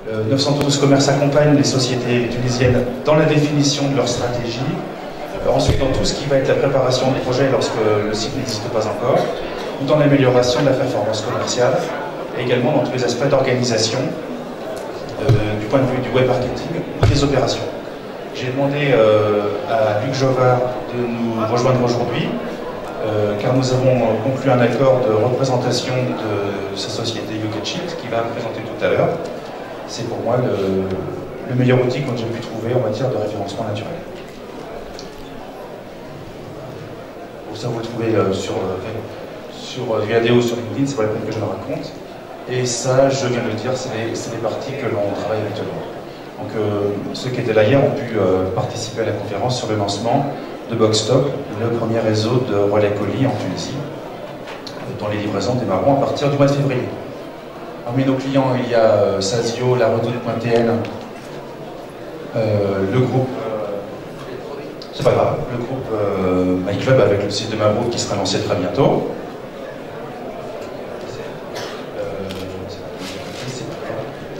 Le 912 Commerce accompagne les sociétés tunisiennes dans la définition de leur stratégie, ensuite dans tout ce qui va être la préparation de projet lorsque le site n'existe pas encore, ou dans l'amélioration de la performance commerciale, et également dans tous les aspects d'organisation du point de vue du web marketing ou des opérations. J'ai demandé à Luc Jovard de nous rejoindre aujourd'hui, car nous avons conclu un accord de représentation de sa société YouGetSheet qui va présenter tout à l'heure. C'est pour moi le meilleur outil que j'ai pu trouver en matière de référencement naturel. Pour ça, vous le trouvez sur Viadeo, sur LinkedIn, c'est pas la peine que je le raconte. Et ça, je viens de le dire, c'est les parties que l'on travaille habituellement. Donc, ceux qui étaient là hier ont pu participer à la conférence sur le lancement de Boxstop, le premier réseau de relais colis en Tunisie, dont les livraisons démarreront à partir du mois de février. Parmi nos clients, il y a Sazio, La Redoute.tl, le groupe, c'est pas grave, le groupe MyClub avec le site de Mabrouk qui sera lancé très bientôt.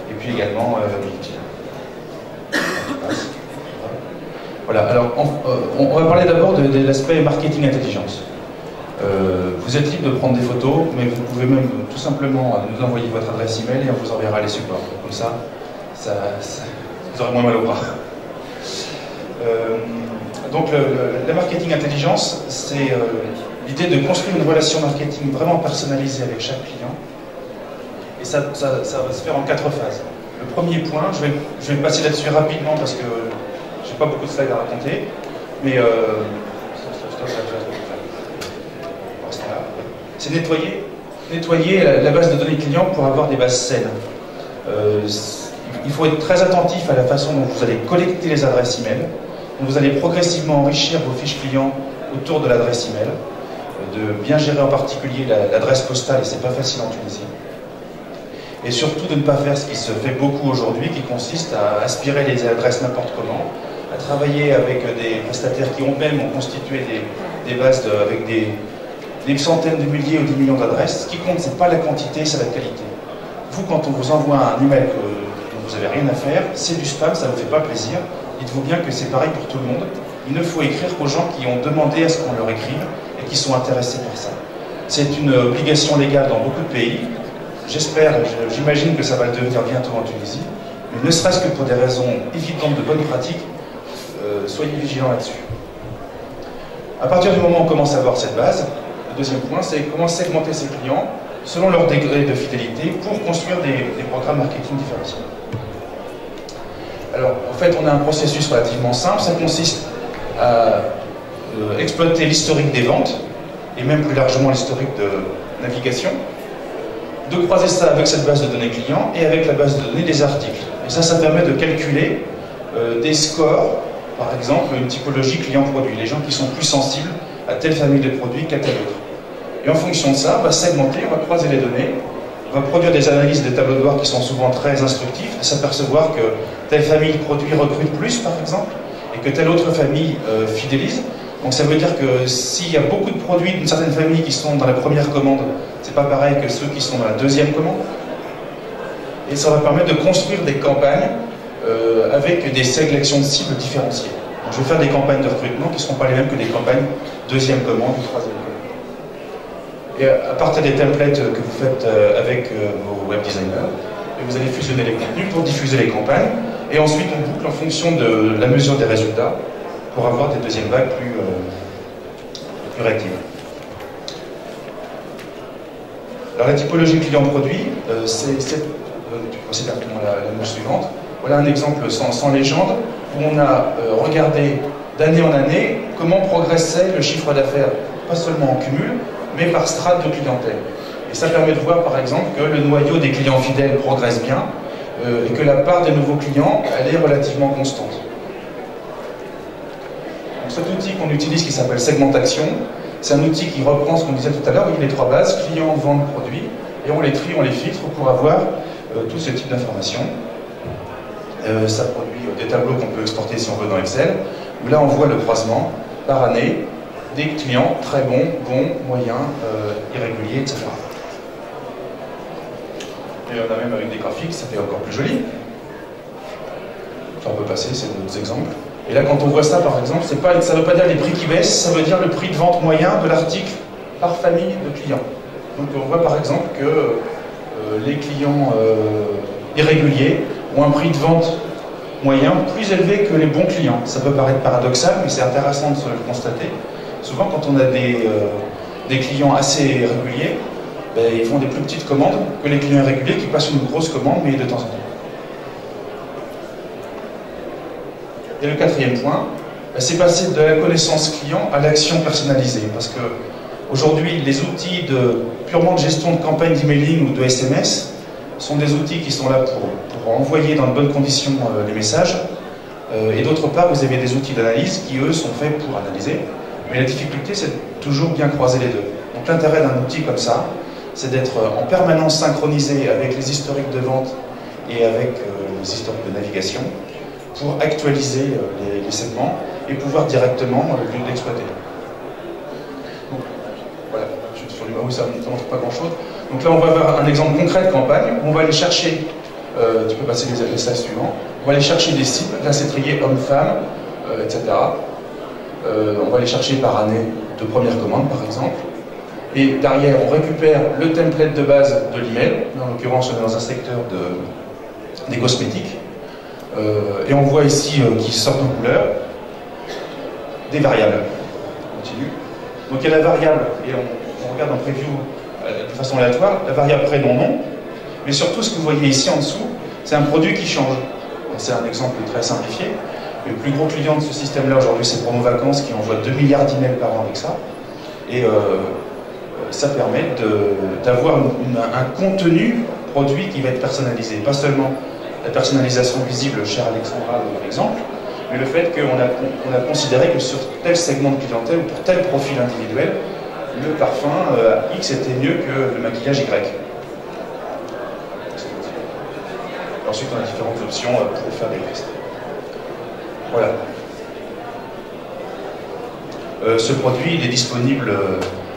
Et puis également voilà, alors on va parler d'abord de l'aspect marketing intelligence. Vous êtes libre de prendre des photos, mais vous pouvez même tout simplement nous envoyer votre adresse email et on vous enverra les supports. Comme ça, vous aurez moins mal au bras. Donc le marketing intelligence, c'est l'idée de construire une relation marketing vraiment personnalisée avec chaque client. Et ça va se faire en 4 phases. Le premier point, je vais passer là-dessus rapidement parce que j'ai pas beaucoup de slides à raconter, mais c'est nettoyer la base de données clients pour avoir des bases saines. Il faut être très attentif à la façon dont vous allez collecter les adresses email. Vous allez progressivement enrichir vos fiches clients autour de l'adresse email, de bien gérer en particulier l'adresse postale, et c'est pas facile en Tunisie. Et surtout de ne pas faire ce qui se fait beaucoup aujourd'hui, qui consiste à aspirer les adresses n'importe comment, à travailler avec des prestataires qui eux-mêmes ont constitué des bases avec des centaines de milliers ou des millions d'adresses. Ce qui compte, c'est pas la quantité, c'est la qualité. Vous, quand on vous envoie un email dont vous n'avez rien à faire, c'est du spam, ça ne vous fait pas plaisir. Dites-vous bien que c'est pareil pour tout le monde. Il ne faut écrire qu'aux gens qui ont demandé à ce qu'on leur écrive et qui sont intéressés par ça. C'est une obligation légale dans beaucoup de pays. J'espère, j'imagine que ça va le devenir bientôt en Tunisie. Mais ne serait-ce que pour des raisons évidentes de bonne pratique, soyez vigilants là-dessus. À partir du moment où on commence à avoir cette base, le deuxième point, c'est comment segmenter ses clients selon leur degré de fidélité pour construire des programmes marketing différenciés. Alors, en fait, on a un processus relativement simple. Ça consiste à exploiter l'historique des ventes, et même plus largement l'historique de navigation, de croiser ça avec cette base de données clients et avec la base de données des articles. Et ça permet de calculer des scores, par exemple, une typologie client-produit, les gens qui sont plus sensibles à telle famille de produits qu'à telle autre. Et en fonction de ça, on va segmenter, on va croiser les données, on va produire des analyses, des tableaux de bord qui sont souvent très instructifs, et s'apercevoir que telle famille de produits recrute plus, par exemple, et que telle autre famille fidélise. Donc ça veut dire que s'il y a beaucoup de produits d'une certaine famille qui sont dans la première commande, c'est pas pareil que ceux qui sont dans la deuxième commande. Et ça va permettre de construire des campagnes avec des sélections de cibles différenciées. Donc je vais faire des campagnes de recrutement qui ne seront pas les mêmes que des campagnes deuxième commande ou troisième commande. Et à partir des templates que vous faites avec vos web designers, vous allez fusionner les contenus pour diffuser les campagnes, et ensuite on boucle en fonction de la mesure des résultats pour avoir des deuxièmes vagues plus réactives. Alors la typologie client-produit, c'est la mouche suivante. Voilà un exemple sans légende, où on a regardé d'année en année comment progressait le chiffre d'affaires, pas seulement en cumul, mais par strate de clientèle. Et ça permet de voir par exemple que le noyau des clients fidèles progresse bien et que la part des nouveaux clients, elle est relativement constante. Donc cet outil qu'on utilise qui s'appelle segmentation, c'est un outil qui reprend ce qu'on disait tout à l'heure, il y a les 3 bases, clients, vente, produits, et on les trie, on les filtre pour avoir tout ce type d'informations. Ça produit des tableaux qu'on peut exporter si on veut dans Excel, où là on voit le croisement par année des clients très bons, moyens, irréguliers, etc. Et on a même avec des graphiques, ça fait encore plus joli. Ça on peut passer, c'est d'autres exemples. Et là, quand on voit ça, par exemple, ça ne veut pas dire les prix qui baissent, ça veut dire le prix de vente moyen de l'article par famille de clients. Donc on voit par exemple que les clients irréguliers ont un prix de vente moyen plus élevé que les bons clients. Ça peut paraître paradoxal, mais c'est intéressant de se le constater. Souvent, quand on a des clients assez réguliers, ben, ils font des plus petites commandes que les clients irréguliers qui passent une grosse commande, mais de temps en temps. Et le quatrième point, ben, c'est passer de la connaissance client à l'action personnalisée. Parce que aujourd'hui, les outils purement de gestion de campagne d'emailing ou de SMS sont des outils qui sont là pour envoyer dans de bonnes conditions les messages. Et d'autre part, vous avez des outils d'analyse qui, eux, sont faits pour analyser. Mais la difficulté, c'est de toujours bien croiser les deux. Donc l'intérêt d'un outil comme ça, c'est d'être en permanence synchronisé avec les historiques de vente et avec les historiques de navigation pour actualiser les segments et pouvoir directement l'exploiter. Voilà, je suis sur oui, ça ne montre pas grand-chose. Donc là, on va avoir un exemple concret de campagne. On va aller chercher, tu peux passer les slides suivants, on va aller chercher des cibles, là c'est trié homme-femme, etc. On va aller chercher par année de première commande, par exemple. Et derrière, on récupère le template de base de l'email. En l'occurrence, on est dans un secteur des cosmétiques. Et on voit ici qui sortent en couleur des variables. On continue. Donc il y a la variable, et on regarde en preview de façon aléatoire, la variable prénom-nom. Mais surtout, ce que vous voyez ici en dessous, c'est un produit qui change. C'est un exemple très simplifié. Le plus gros client de ce système-là aujourd'hui, c'est Promo Vacances, qui envoie 2 milliards d'emails par an avec ça. Et ça permet d'avoir un contenu produit qui va être personnalisé. Pas seulement la personnalisation visible chez Alexandra, par exemple, mais le fait qu'on a considéré que sur tel segment de clientèle ou pour tel profil individuel, le parfum X était mieux que le maquillage Y. Ensuite, on a différentes options pour faire des tests. Voilà. Ce produit, il est disponible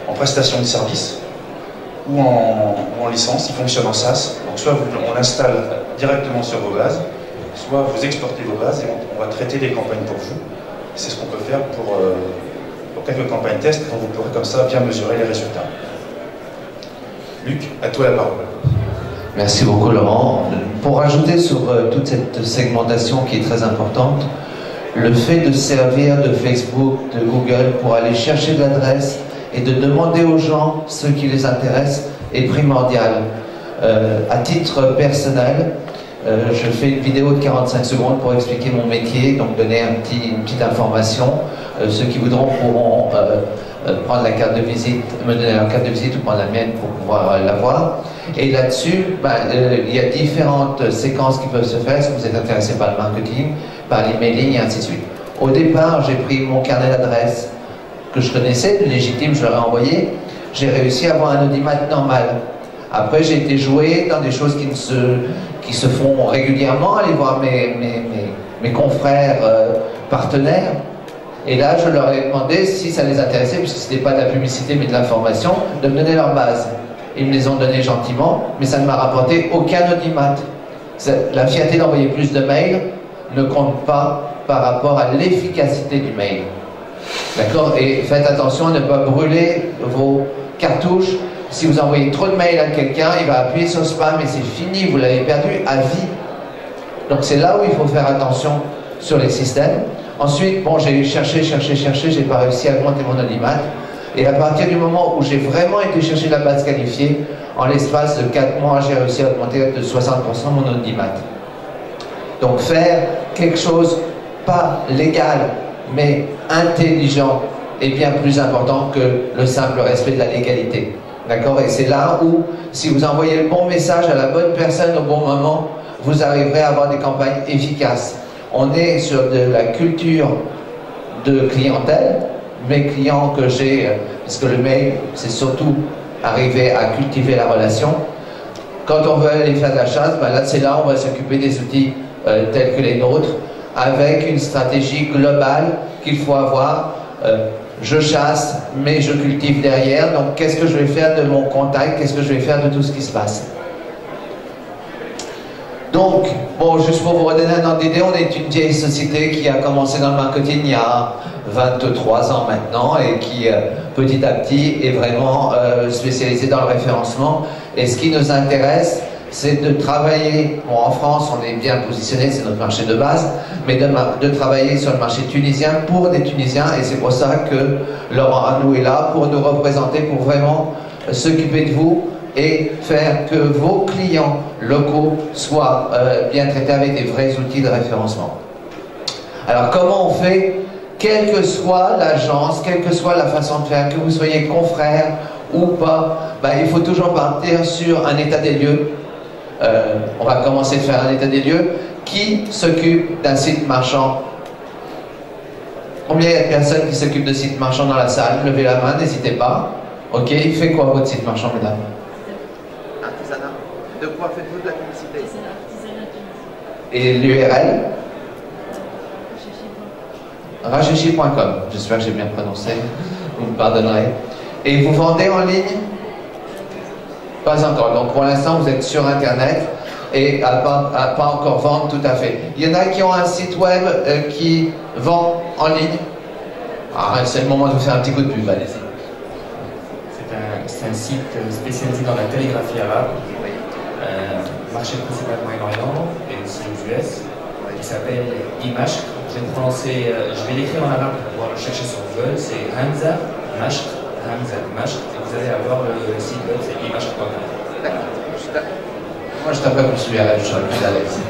en prestation de service ou en licence. Il fonctionne en SaaS. Donc soit on l'installe directement sur vos bases, soit vous exportez vos bases et on va traiter des campagnes pour vous. C'est ce qu'on peut faire pour quelques campagnes test, dont vous pourrez comme ça bien mesurer les résultats. Luc, à toi la parole. Merci beaucoup Laurent. Pour ajouter sur toute cette segmentation qui est très importante, le fait de servir de Facebook, de Google pour aller chercher de l'adresse et de demander aux gens ce qui les intéresse est primordial. À titre personnel, je fais une vidéo de 45 secondes pour expliquer mon métier, donc donner une petite information. Ceux qui voudront pourront prendre la carte de visite, me donner leur carte de visite ou prendre la mienne pour pouvoir la voir. Et là-dessus, il y a différentes séquences qui peuvent se faire si vous êtes intéressé par le marketing, par l'emailing et ainsi de suite. Au départ, j'ai pris mon carnet d'adresses que je connaissais, légitime, je leur ai envoyé. J'ai réussi à avoir un audimat normal. Après, j'ai été joué dans des choses qui se font régulièrement, aller voir mes confrères partenaires. Et là, je leur ai demandé si ça les intéressait, puisque ce n'était pas de la publicité mais de l'information, de me donner leur base. Ils me les ont donnés gentiment, mais ça ne m'a rapporté aucun audimat. La fierté d'envoyer plus de mails ne compte pas par rapport à l'efficacité du mail. D'accord? Et faites attention à ne pas brûler vos cartouches. Si vous envoyez trop de mails à quelqu'un, il va appuyer sur spam et c'est fini, vous l'avez perdu à vie. Donc c'est là où il faut faire attention sur les systèmes. Ensuite, bon, j'ai cherché, j'ai pas réussi à augmenter mon audimat. Et à partir du moment où j'ai vraiment été chercher la base qualifiée, en l'espace de 4 mois, j'ai réussi à augmenter de 60% mon audimat. Donc faire quelque chose, pas légal, mais intelligent, est bien plus important que le simple respect de la légalité. D'accord? Et c'est là où, si vous envoyez le bon message à la bonne personne au bon moment, vous arriverez à avoir des campagnes efficaces. On est sur de la culture de clientèle. Mes clients que j'ai, parce que le mail, c'est surtout arriver à cultiver la relation. Quand on veut aller faire de la chasse, là c'est là où on va s'occuper des outils tels que les nôtres, avec une stratégie globale qu'il faut avoir. Je chasse, mais je cultive derrière. Donc, qu'est-ce que je vais faire de mon contact? Qu'est-ce que je vais faire de tout ce qui se passe? Donc, bon, juste pour vous redonner un ordre d'idée, on est une vieille société qui a commencé dans le marketing il y a 23 ans maintenant et qui, petit à petit, est vraiment spécialisée dans le référencement. Et ce qui nous intéresse, c'est de travailler, bon, en France, on est bien positionné, c'est notre marché de base, mais de travailler sur le marché tunisien pour des Tunisiens, et c'est pour ça que Laurent Arnoux est là, pour nous représenter, pour vraiment s'occuper de vous, et faire que vos clients locaux soient bien traités avec des vrais outils de référencement. Alors comment on fait, quelle que soit l'agence, quelle que soit la façon de faire, que vous soyez confrère ou pas, ben, il faut toujours partir sur un état des lieux. On va commencer de faire un état des lieux. Qui s'occupe d'un site marchand? Combien il y a de personnes qui s'occupent de sites marchands dans la salle? Levez la main, n'hésitez pas. Ok, il fait quoi votre site marchand, mesdames? Artisanat. De quoi faites-vous de la publicité? Et l'URL? Rajechi.com. J'espère que j'ai bien prononcé. Vous me pardonnerez. Et vous vendez en ligne? Pas encore. Donc pour l'instant, vous êtes sur Internet et à pas encore vendre tout à fait. Il y en a qui ont un site web qui vend en ligne. Ah, c'est le moment de vous faire un petit coup de pub, allez-y. C'est un site spécialisé dans la calligraphie arabe, marché principal Moyen-Orient et aussi aux US, qui s'appelle Imashq. Je vais l'écrire en arabe pour pouvoir le chercher sur Google. C'est Hamza Mashq, Hamza Mashq, et vous allez avoir le site web, c'est imashq.com. D'accord. Moi je t'appelle pour celui-là, je serais plus à l'aise.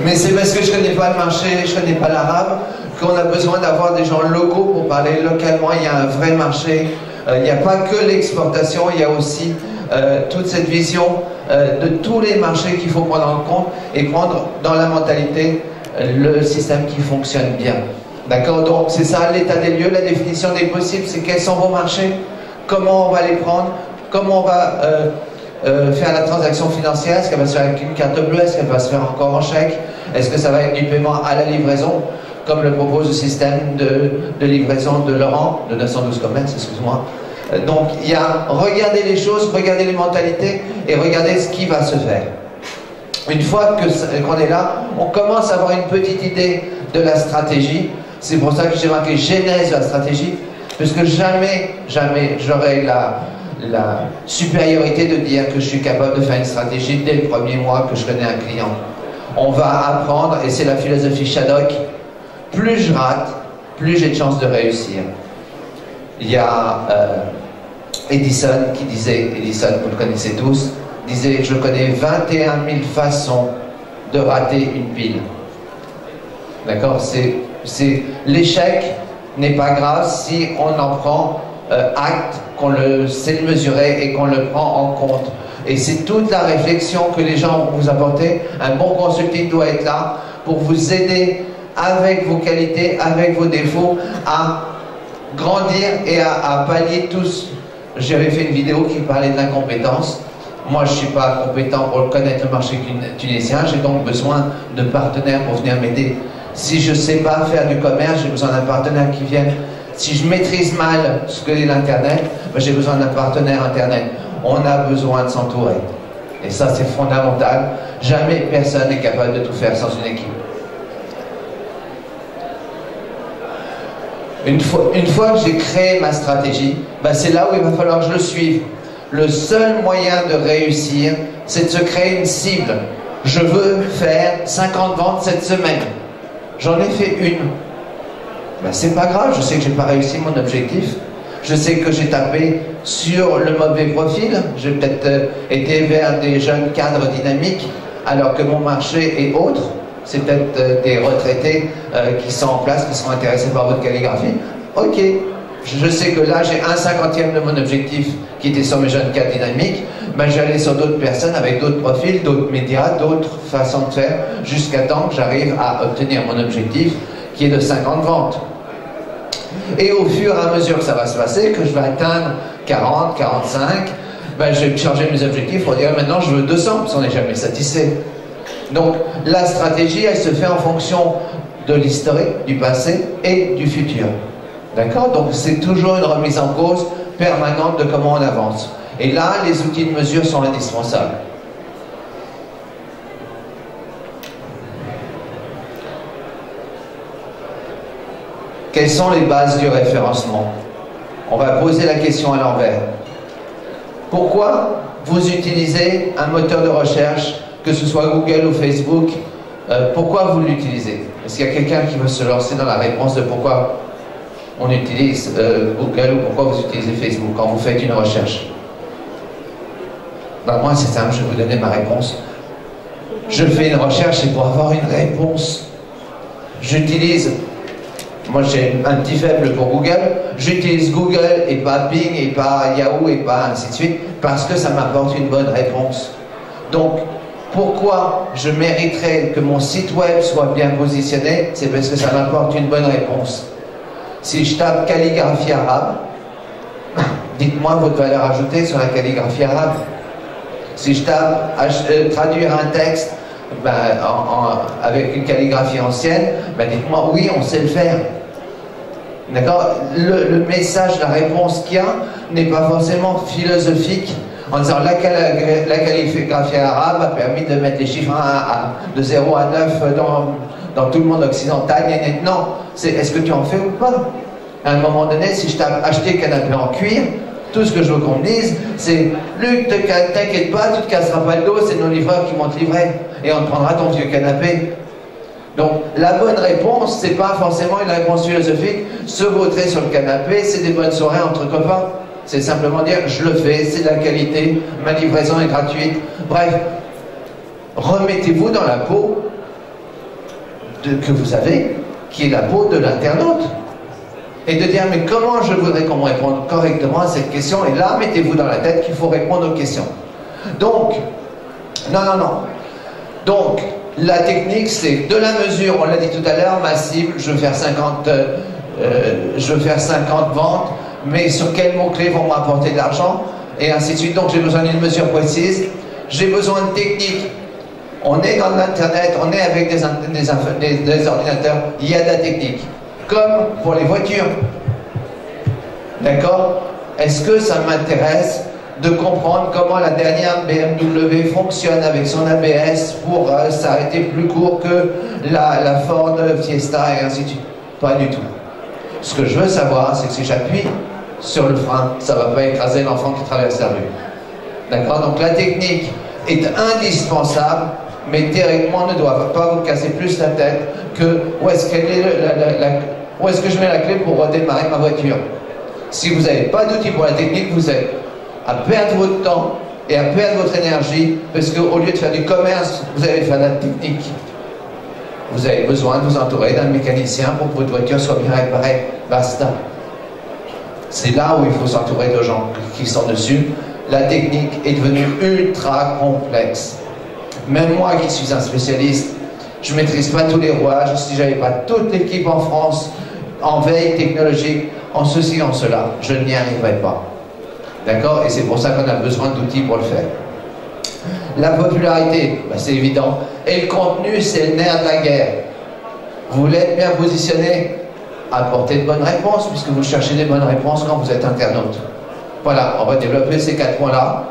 Mais c'est parce que je ne connais pas le marché, je ne connais pas l'arabe, qu'on a besoin d'avoir des gens locaux pour parler localement. Il y a un vrai marché. Il n'y a pas que l'exportation, il y a aussi toute cette vision de tous les marchés qu'il faut prendre en compte et prendre dans la mentalité le système qui fonctionne bien. D'accord? Donc c'est ça l'état des lieux, la définition des possibles, c'est quels sont vos marchés, comment on va les prendre, comment on va faire la transaction financière, est-ce qu'elle va se faire avec une carte bleue, est-ce qu'elle va se faire encore en chèque, est-ce que ça va être du paiement à la livraison, comme le propose le système de livraison de Laurent, de 912 Commerce, excuse-moi. Donc, il y a regarder les choses, regarder les mentalités et regarder ce qui va se faire. Une fois qu'on est là, on commence à avoir une petite idée de la stratégie. C'est pour ça que j'ai marqué genèse de la stratégie, parce que jamais j'aurai la supériorité de dire que je suis capable de faire une stratégie dès le premier mois que je connais un client. On va apprendre, et c'est la philosophie Shadok. Plus je rate, plus j'ai de chances de réussir. Il y a Edison qui disait, Edison vous le connaissez tous, disait je connais 21 000 façons de rater une pile. D'accord? L'échec n'est pas grave si on en prend acte, qu'on le sait le mesurer et qu'on le prend en compte. Et c'est toute la réflexion que les gens vont vous apporter. Un bon consulting doit être là pour vous aider avec vos qualités, avec vos défauts, à grandir et à pallier tous. J'avais fait une vidéo qui parlait de l'incompétence. Moi, je ne suis pas compétent pour connaître le marché tunisien. J'ai donc besoin de partenaires pour venir m'aider. Si je ne sais pas faire du commerce, j'ai besoin d'un partenaire qui vienne. Si je maîtrise mal ce que est l'Internet, ben j'ai besoin d'un partenaire Internet. On a besoin de s'entourer. Et ça, c'est fondamental. Jamais personne n'est capable de tout faire sans une équipe. Une fois que j'ai créé ma stratégie, ben c'est là où il va falloir que je le suive. Le seul moyen de réussir, c'est de se créer une cible. Je veux faire 50 ventes cette semaine. J'en ai fait une. Ben c'est pas grave, je sais que j'ai pas réussi mon objectif. Je sais que j'ai tapé sur le mauvais profil. J'ai peut-être été vers des jeunes cadres dynamiques, alors que mon marché est autre. C'est peut-être des retraités qui sont en place, qui sont intéressés par votre calligraphie. Ok, je sais que là, j'ai 1/50e de mon objectif qui était sur mes jeunes cadres dynamiques. Ben, j'allais sur d'autres personnes avec d'autres profils, d'autres médias, d'autres façons de faire, jusqu'à temps que j'arrive à obtenir mon objectif qui est de 50 ventes. Et au fur et à mesure que ça va se passer, que je vais atteindre 40, 45, ben, je vais changer mes objectifs pour dire maintenant je veux 200, parce qu'on n'est jamais satisfait. Donc la stratégie, elle se fait en fonction de l'historique, du passé et du futur. D'accord? Donc c'est toujours une remise en cause permanente de comment on avance. Et là, les outils de mesure sont indispensables. Quelles sont les bases du référencement? On va poser la question à l'envers. Pourquoi vous utilisez un moteur de recherche, que ce soit Google ou Facebook? Pourquoi vous l'utilisez? Est-ce qu'il y a quelqu'un qui veut se lancer dans la réponse de pourquoi on utilise Google ou pourquoi vous utilisez Facebook quand vous faites une recherche? Ben moi, c'est simple, je vais vous donner ma réponse. Je fais une recherche, c'est pour avoir une réponse. J'utilise, moi j'ai un petit faible pour Google, j'utilise Google et pas Bing et pas Yahoo et pas ainsi de suite, parce que ça m'apporte une bonne réponse. Donc, pourquoi je mériterais que mon site web soit bien positionné? C'est parce que ça m'apporte une bonne réponse. Si je tape calligraphie arabe, dites-moi votre valeur ajoutée sur la calligraphie arabe. Si je tape traduire un texte avec une calligraphie ancienne, dites-moi oui, on sait le faire. D'accord? Le message, la réponse qu'il y a n'est pas forcément philosophique en disant la calligraphie arabe a permis de mettre les chiffres de 0 à 9 dans tout le monde occidental. Non, c'est est-ce que tu en fais ou pas? À un moment donné, si je tape acheter canapé en cuir, tout ce que je veux qu'on me dise, c'est Luc, t'inquiète pas, tu te casseras pas le dos, c'est nos livreurs qui vont te livrer et on te prendra ton vieux canapé. Donc la bonne réponse, c'est pas forcément une réponse philosophique, se vautrer sur le canapé, c'est des bonnes soirées entre copains. C'est simplement dire je le fais, c'est de la qualité, ma livraison est gratuite. Bref, remettez-vous dans la peau que vous avez, qui est la peau de l'internaute. Et de dire, mais comment je voudrais qu'on me réponde correctement à cette question? Et là, mettez-vous dans la tête qu'il faut répondre aux questions. Donc, non. Donc, la technique, c'est de la mesure, on l'a dit tout à l'heure, ma cible, je veux faire 50 ventes, mais sur quels mots-clés vont m'apporter de l'argent? Et ainsi de suite. Donc, j'ai besoin d'une mesure précise. J'ai besoin de technique. On est dans l'Internet, on est avec des ordinateurs, il y a de la technique. Comme pour les voitures. D'accord? Est-ce que ça m'intéresse de comprendre comment la dernière BMW fonctionne avec son ABS pour s'arrêter plus court que la Ford Fiesta et ainsi de suite? Pas du tout. Ce que je veux savoir, c'est que si j'appuie sur le frein, ça ne va pas écraser l'enfant qui traverse la rue. D'accord? Donc la technique est indispensable, mais théoriquement ne doit pas vous casser plus la tête que où est-ce que je mets la clé pour redémarrer ma voiture. Si vous n'avez pas d'outil pour la technique, vous êtes à perdre votre temps et à perdre votre énergie, parce qu'au lieu de faire du commerce, vous allez faire de la technique. Vous avez besoin de vous entourer d'un mécanicien pour que votre voiture soit bien réparée. Basta. C'est là où il faut s'entourer de gens qui sont dessus. La technique est devenue ultra complexe. Même moi qui suis un spécialiste, je ne maîtrise pas tous les rouages. Si je n'avais pas toute l'équipe en France en veille technologique, en ceci, en cela, je n'y arriverai pas. D'accord? Et c'est pour ça qu'on a besoin d'outils pour le faire. La popularité, c'est évident. Et le contenu, c'est le nerf de la guerre. Vous voulez être bien positionné? Apportez de bonnes réponses, puisque vous cherchez des bonnes réponses quand vous êtes internaute. Voilà, on va développer ces 4 points-là.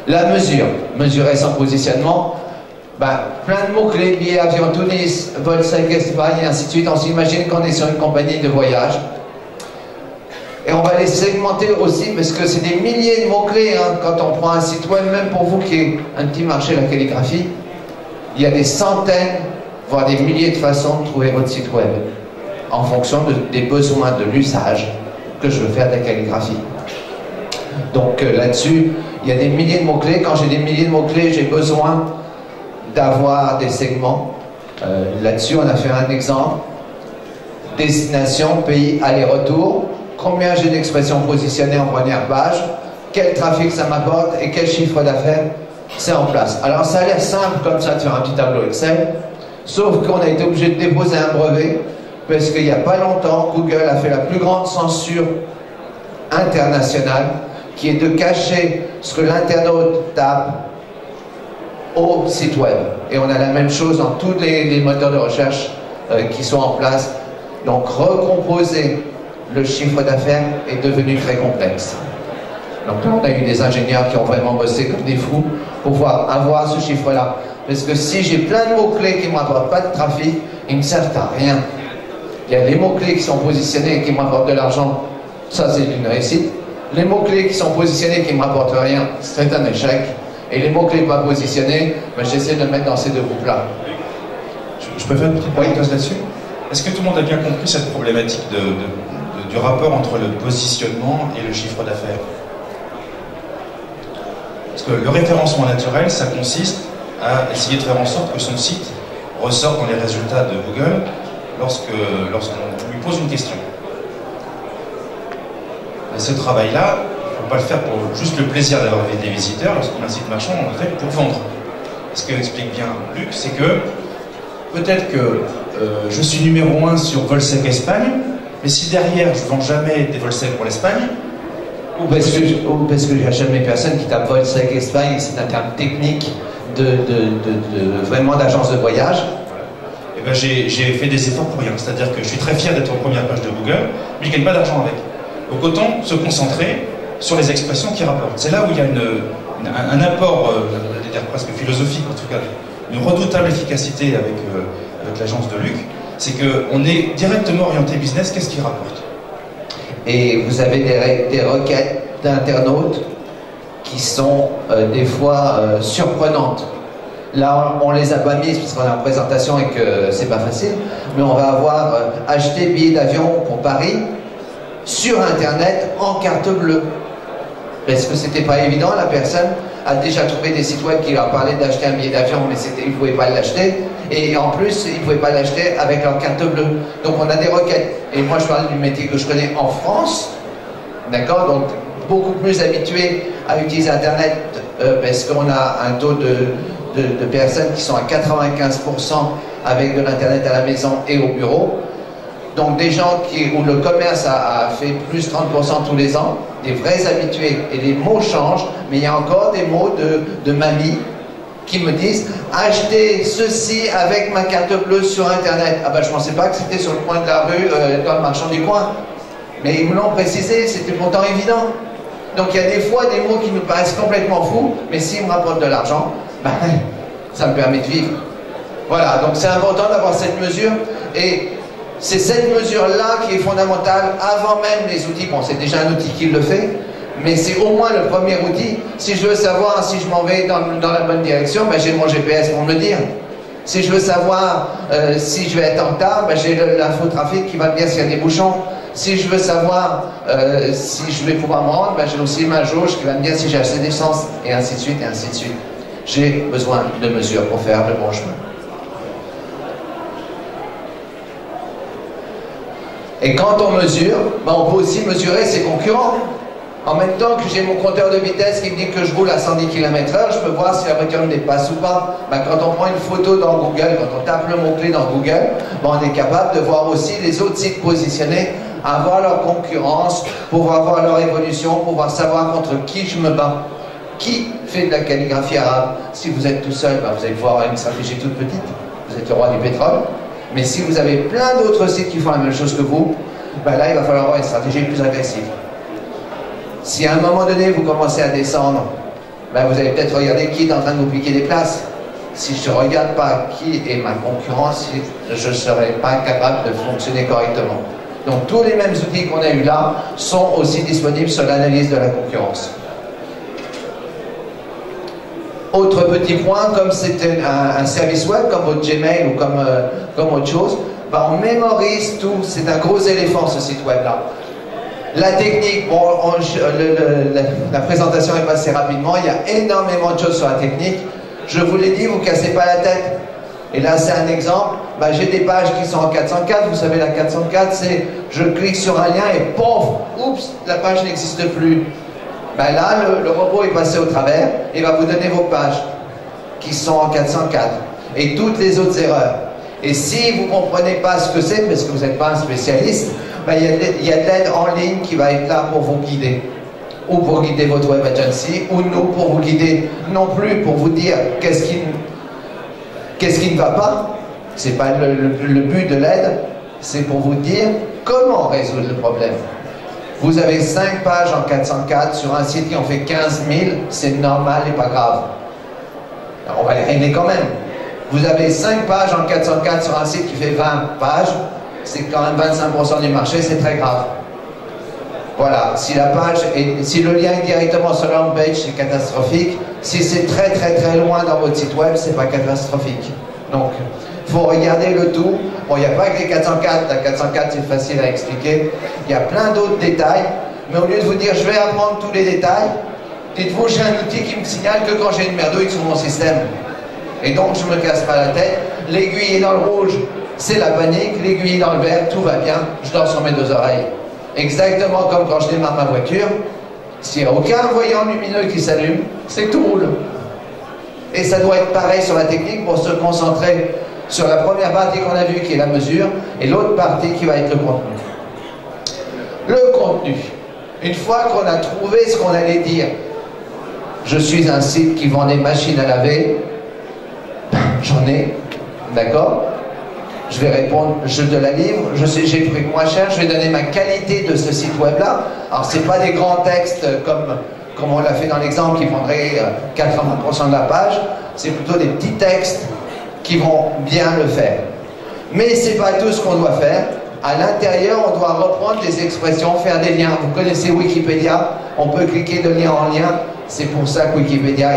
La mesure, mesurer son positionnement, plein de mots-clés, billets, avion, Tunis, vol 5 Espagne, et ainsi de suite. On s'imagine qu'on est sur une compagnie de voyage. Et on va les segmenter aussi, parce que c'est des milliers de mots-clés, hein, quand on prend un site web, même pour vous qui est un petit marché de la calligraphie, il y a des centaines, voire des milliers de façons de trouver votre site web, en fonction des besoins de l'usage que je veux faire de la calligraphie. Donc là-dessus, il y a des milliers de mots-clés. Quand j'ai des milliers de mots-clés, j'ai besoin d'avoir des segments. Là-dessus, on a fait un exemple. Destination, pays, aller-retour. Combien j'ai d'expressions positionnées en première page, quel trafic ça m'apporte et quel chiffre d'affaires c'est en place. Alors ça a l'air simple comme ça de faire un petit tableau Excel, sauf qu'on a été obligé de déposer un brevet parce qu'il n'y a pas longtemps, Google a fait la plus grande censure internationale qui est de cacher ce que l'internaute tape au site web. Et on a la même chose dans tous les moteurs de recherche qui sont en place. Donc recomposer le chiffre d'affaires est devenu très complexe. Donc là, on a eu des ingénieurs qui ont vraiment bossé comme des fous pour pouvoir avoir ce chiffre-là. Parce que si j'ai plein de mots-clés qui ne m'apportent pas de trafic, ils ne servent à rien. Il y a les mots-clés qui sont positionnés et qui me rapportent de l'argent, ça c'est une réussite. Les mots-clés qui sont positionnés et qui ne me rapportent rien, c'est un échec. Et les mots-clés pas positionnés, ben, j'essaie de mettre dans ces deux groupes-là. Je peux faire une petite parenthèse là-dessus? Est-ce que tout le monde a bien compris cette problématique du rapport entre le positionnement et le chiffre d'affaires? Parce que le référencement naturel, ça consiste à essayer de faire en sorte que son site ressorte dans les résultats de Google lorsqu'on lui pose une question. Et ce travail-là, il ne faut pas le faire pour juste le plaisir d'avoir des visiteurs. Lorsqu'on a un site marchand, on le fait pour vendre. Ce que explique bien Luc, c'est que peut-être que je suis numéro 1 sur Volsec Espagne, mais si derrière je ne vends jamais des Volsec pour l'Espagne, ou parce que j'achète mes personnes qui tapent Volsec Espagne, c'est un terme technique vraiment d'agence de voyage. Et ben j'ai fait des efforts pour rien. C'est-à-dire que je suis très fier d'être en première page de Google, mais je ne gagne pas d'argent avec. Donc autant se concentrer sur les expressions qui rapportent. C'est là où il y a un apport, je vais dire presque philosophique en tout cas, une redoutable efficacité avec l'agence de Luc, c'est qu'on est directement orienté business, qu'est-ce qui rapporte? Et vous avez des requêtes d'internautes qui sont des fois surprenantes. Là, on les a pas mises parce qu'on a en présentation et que c'est pas facile, mais on va avoir acheté billet d'avion pour Paris sur Internet en carte bleue. Parce que c'était pas évident, la personne a déjà trouvé des sites web qui leur parlaient d'acheter un billet d'avion, mais ils ne pouvaient pas l'acheter. Et en plus, ils ne pouvaient pas l'acheter avec leur carte bleue. Donc on a des requêtes. Et moi, je parle du métier que je connais en France, d'accord? Donc beaucoup plus habitué à utiliser Internet parce qu'on a un taux de personnes qui sont à 95% avec de l'Internet à la maison et au bureau. Donc des gens où le commerce a fait plus 30% tous les ans, des vrais habitués, et les mots changent, mais il y a encore des mots de mamie qui me disent « Achetez ceci avec ma carte bleue sur Internet ». Ah ben je ne pensais pas que c'était sur le coin de la rue, dans le marchand du coin. Mais ils me l'ont précisé, c'était pourtant évident. Donc il y a des fois des mots qui nous paraissent complètement fous, mais s'ils me rapportent de l'argent, ben, ça me permet de vivre. Voilà, donc c'est important d'avoir cette mesure, et c'est cette mesure-là qui est fondamentale avant même les outils. Bon, c'est déjà un outil qui le fait, mais c'est au moins le premier outil. Si je veux savoir si je m'en vais dans la bonne direction, ben, j'ai mon GPS pour me le dire. Si je veux savoir si je vais être en retard, ben, j'ai l'infotrafic qui va me dire s'il y a des bouchons. Si je veux savoir si je vais pouvoir me rendre, ben, j'ai aussi ma jauge qui va me dire si j'ai assez d'essence, et ainsi de suite, et ainsi de suite. J'ai besoin de mesures pour faire le bon chemin. Et quand on mesure, ben on peut aussi mesurer ses concurrents. En même temps que j'ai mon compteur de vitesse qui me dit que je roule à 110 km/h, je peux voir si la voiture me dépasse ou pas. Ben quand on prend une photo dans Google, quand on tape le mot-clé dans Google, ben on est capable de voir aussi les autres sites positionnés, avoir leur concurrence, pouvoir voir leur évolution, pouvoir savoir contre qui je me bats. Qui fait de la calligraphie arabe? Si vous êtes tout seul, ben vous allez pouvoir avoir une stratégie toute petite. Vous êtes le roi du pétrole. Mais si vous avez plein d'autres sites qui font la même chose que vous, ben là, il va falloir avoir une stratégie plus agressive. Si à un moment donné, vous commencez à descendre, ben vous allez peut-être regarder qui est en train de vous piquer des places. Si je ne regarde pas qui est ma concurrence, je ne serai pas capable de fonctionner correctement. Donc tous les mêmes outils qu'on a eu là sont aussi disponibles sur l'analyse de la concurrence. Autre petit point, comme c'est un service web, comme votre Gmail ou comme autre chose, ben on mémorise tout. C'est un gros éléphant, ce site web-là. La technique, bon, la présentation est passée rapidement, il y a énormément de choses sur la technique. Je vous l'ai dit, vous ne cassez pas la tête. Et là, c'est un exemple. Ben, j'ai des pages qui sont en 404. Vous savez, la 404, c'est je clique sur un lien et pouf, oups, la page n'existe plus. Ben là, le robot est passé au travers et va vous donner vos pages qui sont en 404 et toutes les autres erreurs. Et si vous ne comprenez pas ce que c'est, parce que vous n'êtes pas un spécialiste, ben il y a de l'aide en ligne qui va être là pour vous guider. Ou pour guider votre web agency, ou nous pour vous guider, non plus pour vous dire qu'est-ce qui ne va pas. Ce n'est pas le but de l'aide, c'est pour vous dire comment résoudre le problème. Vous avez 5 pages en 404 sur un site qui en fait 15 000, c'est normal et pas grave. Alors on va les régler quand même. Vous avez 5 pages en 404 sur un site qui fait 20 pages, c'est quand même 25% du marché, c'est très grave. Voilà, si le lien est directement sur la home page, c'est catastrophique. Si c'est très très très loin dans votre site web, c'est pas catastrophique. Donc, il faut regarder le tout. Bon, il n'y a pas que les 404, la 404 c'est facile à expliquer. Il y a plein d'autres détails, mais au lieu de vous dire je vais apprendre tous les détails, dites-vous j'ai un outil qui me signale que quand j'ai une merdouille sur mon système. Et donc je ne me casse pas la tête. L'aiguille est dans le rouge, c'est la panique. L'aiguille est dans le vert, tout va bien. Je dors sur mes 2 oreilles. Exactement comme quand je démarre ma voiture. S'il n'y a aucun voyant lumineux qui s'allume, c'est que tout roule. Et ça doit être pareil sur la technique pour se concentrer sur la première partie qu'on a vue qui est la mesure et l'autre partie qui va être le contenu. Le contenu. Une fois qu'on a trouvé ce qu'on allait dire, je suis un site qui vend des machines à laver, j'en ai, d'accord? Je vais répondre, je te la livre, je sais, j'ai pris moins cher, je vais donner ma qualité de ce site web là. Alors c'est pas des grands textes comme on l'a fait dans l'exemple qui prendraient 80% de la page, c'est plutôt des petits textes qui vont bien le faire. Mais c'est pas tout ce qu'on doit faire. À l'intérieur, on doit reprendre des expressions, faire des liens. Vous connaissez Wikipédia, on peut cliquer de lien en lien, c'est pour ça que Wikipédia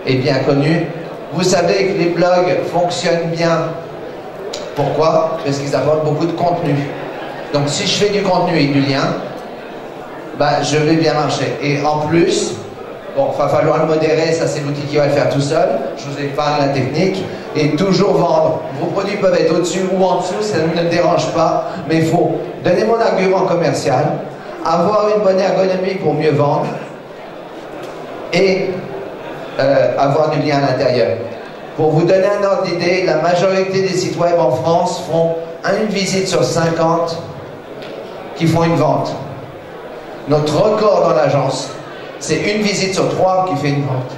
est bien connu. Vous savez que les blogs fonctionnent bien. Pourquoi? Parce qu'ils apportent beaucoup de contenu. Donc si je fais du contenu et du lien, ben, je vais bien marcher. Et en plus, bon, il va falloir le modérer, ça c'est l'outil qui va le faire tout seul. Je vous épargne la technique. Et toujours vendre. Vos produits peuvent être au-dessus ou en dessous, ça ne me dérange pas. Mais il faut donner mon argument commercial, avoir une bonne ergonomie pour mieux vendre et avoir du lien à l'intérieur. Pour vous donner un ordre d'idée, la majorité des sites web en France font une visite sur 50 qui font une vente. Notre record dans l'agence, c'est une visite sur 3 qui fait une vente.